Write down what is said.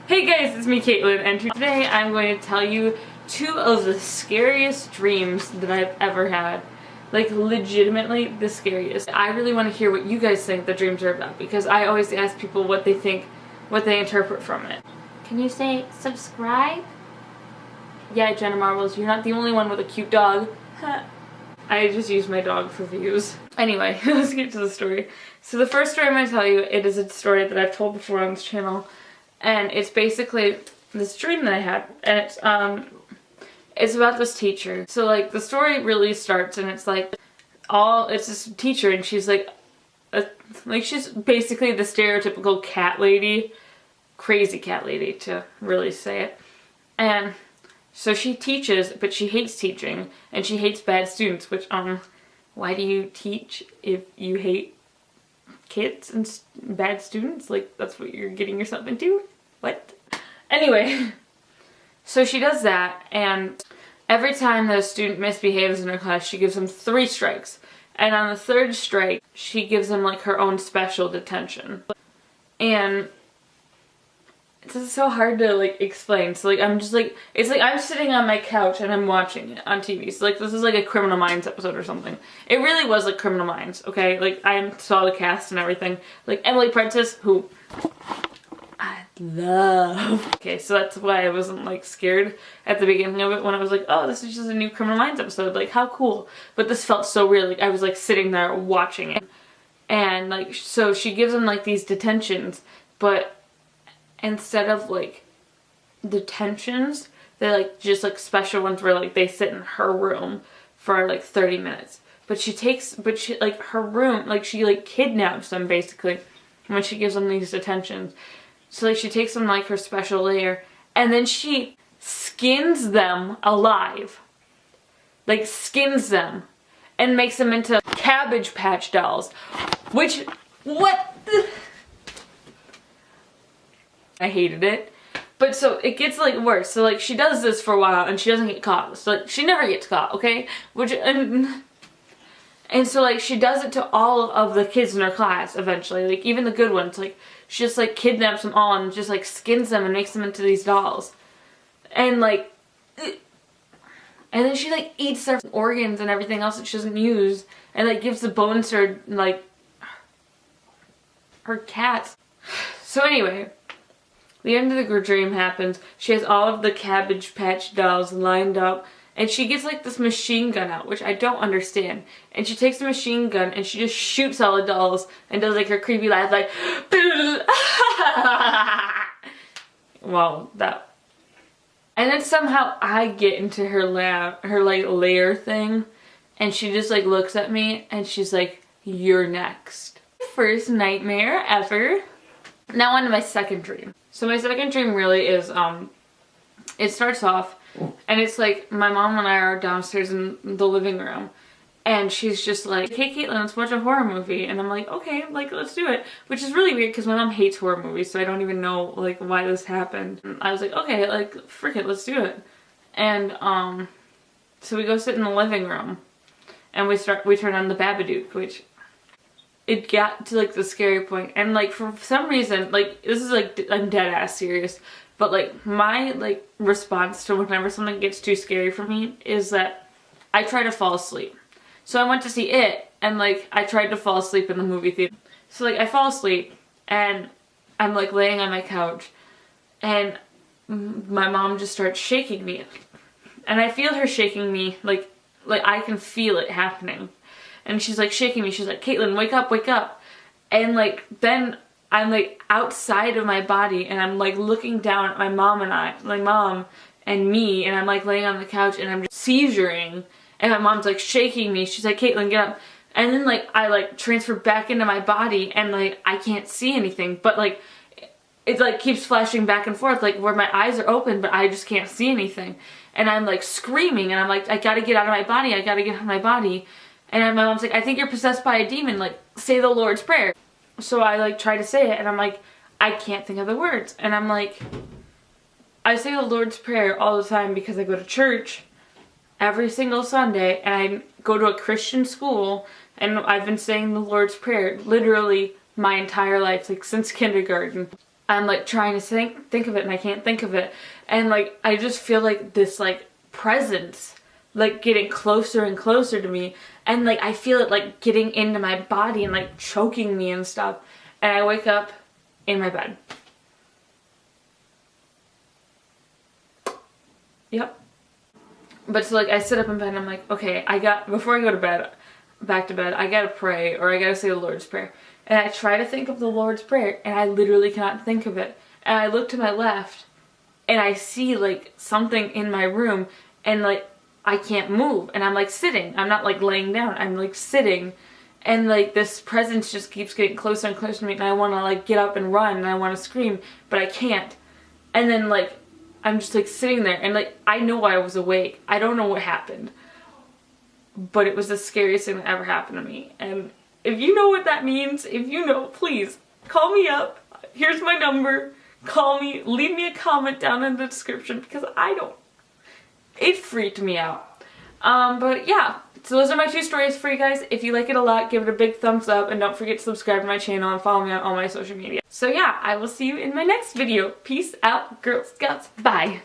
Hey guys, it's me Caitlin, and today I'm going to tell you 2 of the scariest dreams that I've ever had. Like, legitimately the scariest. I really want to hear what you guys think the dreams are about, because I always ask people what they think, what they interpret from it. Can you say subscribe? Yeah, Jenna Marbles, you're not the only one with a cute dog. I just use my dog for views. Anyway, let's get to the story. So the first story I'm going to tell you, it is a story that I've told before on this channel. And it's basically this dream that I had. And it's about this teacher. So like the story really starts and it's like it's this teacher and she's like she's basically the stereotypical cat lady. Crazy cat lady, to really say it. And so she teaches, but she hates teaching, and she hates bad students, which, why do you teach if you hate kids and bad students? Like, that's what you're getting yourself into? What? Anyway, so she does that, and every time the student misbehaves in her class, she gives them 3 strikes. And on the 3rd strike, she gives them, like, her own special detention. And it's so hard to, like, explain. So, like, I'm just, like, it's like I'm sitting on my couch and I'm watching it on TV. So, like, this is, like, a Criminal Minds episode or something. It really was, like, Criminal Minds, okay? Like, I saw the cast and everything. Like, Emily Prentice, who I love. Okay, so that's why I wasn't, like, scared at the beginning of it when I was like, oh, this is just a new Criminal Minds episode. Like, how cool. But this felt so real. Like, I was, like, sitting there watching it. And, like, so she gives them, like, these detentions, but instead of, like, detentions, they're, like, just, like, special ones where, like, they sit in her room for, like, 30 minutes. But she, like, her room, like, she, like, kidnaps them, basically, when she gives them these detentions. So, like, she takes them, like, her special layer, and then she skins them alive. Like, skins them, and makes them into Cabbage Patch dolls. Which, what the... I hated it. But so it gets like worse. So like she does this for a while and she doesn't get caught. So like she never gets caught, okay? And so like she does it to all of the kids in her class eventually. Like even the good ones. Like she just like kidnaps them all and just like skins them and makes them into these dolls. And like and then she like eats their organs and everything else that she doesn't use and like gives the bones to her, like her cats. So anyway, the end of the dream happens. She has all of the Cabbage Patch dolls lined up, and she gets like this machine gun out, which I don't understand. And she takes the machine gun and she just shoots all the dolls and does like her creepy laugh, like well, that. And then somehow I get into her like lair thing, and she just like looks at me and she's like, "You're next." First nightmare ever. Now on to my second dream. So my second dream really is, it starts off, and it's like, my mom and I are downstairs in the living room, and she's just like, "Hey Caitlin, let's watch a horror movie," and I'm like, okay, like, let's do it, which is really weird, because my mom hates horror movies, so I don't even know, like, why this happened. And I was like, okay, like, frick it, let's do it. And, so we go sit in the living room, and we turn on the Babadook, which... It got to like the scary point, and like for some reason, like this is like I'm dead ass serious, but like my like response to whenever something gets too scary for me is that I try to fall asleep. So I went to see it, and like I tried to fall asleep in the movie theater. So like I fall asleep and I'm like laying on my couch, and my mom just starts shaking me, and I feel her shaking me like I can feel it happening. And she's like shaking me. She's like, "Caitlin, wake up, wake up." And like, then I'm like outside of my body and I'm like looking down at my mom and me, and I'm like laying on the couch and I'm just seizuring. And my mom's like shaking me. She's like, "Caitlin, get up." And then like, I like transfer back into my body and like, I can't see anything. But like, it like keeps flashing back and forth, like where my eyes are open, but I just can't see anything. And I'm like screaming and I'm like, I gotta get out of my body. I gotta get out of my body. And my mom's like, "I think you're possessed by a demon, like, say the Lord's Prayer." So I, like, try to say it, and I'm like, I can't think of the words. And I'm like, I say the Lord's Prayer all the time because I go to church every single Sunday, and I go to a Christian school, and I've been saying the Lord's Prayer literally my entire life, like, since kindergarten. I'm like trying to think of it and I can't think of it. And like I just feel like this like presence like getting closer and closer to me, and like I feel it like getting into my body and like choking me and stuff. And I wake up in my bed. Yep. But so like I sit up in bed and I'm like, okay, before I go to bed, back to bed, I gotta pray, or I gotta say the Lord's Prayer. And I try to think of the Lord's Prayer and I literally cannot think of it. And I look to my left and I see like something in my room, and like I can't move, and I'm like sitting. I'm not like laying down. I'm like sitting, and like this presence just keeps getting closer and closer to me, and I want to like get up and run and I want to scream, but I can't. And then like I'm just like sitting there, and like I know I was awake. I don't know what happened, but it was the scariest thing that ever happened to me. And if you know what that means, if you know, please call me up. Here's my number. Call me, leave me a comment down in the description, because I don't, it freaked me out. But yeah, so those are my 2 stories for you guys. If you like it a lot, give it a big thumbs up, and don't forget to subscribe to my channel and follow me on all my social media. So yeah, I will see you in my next video. Peace out, Girl Scouts. Bye.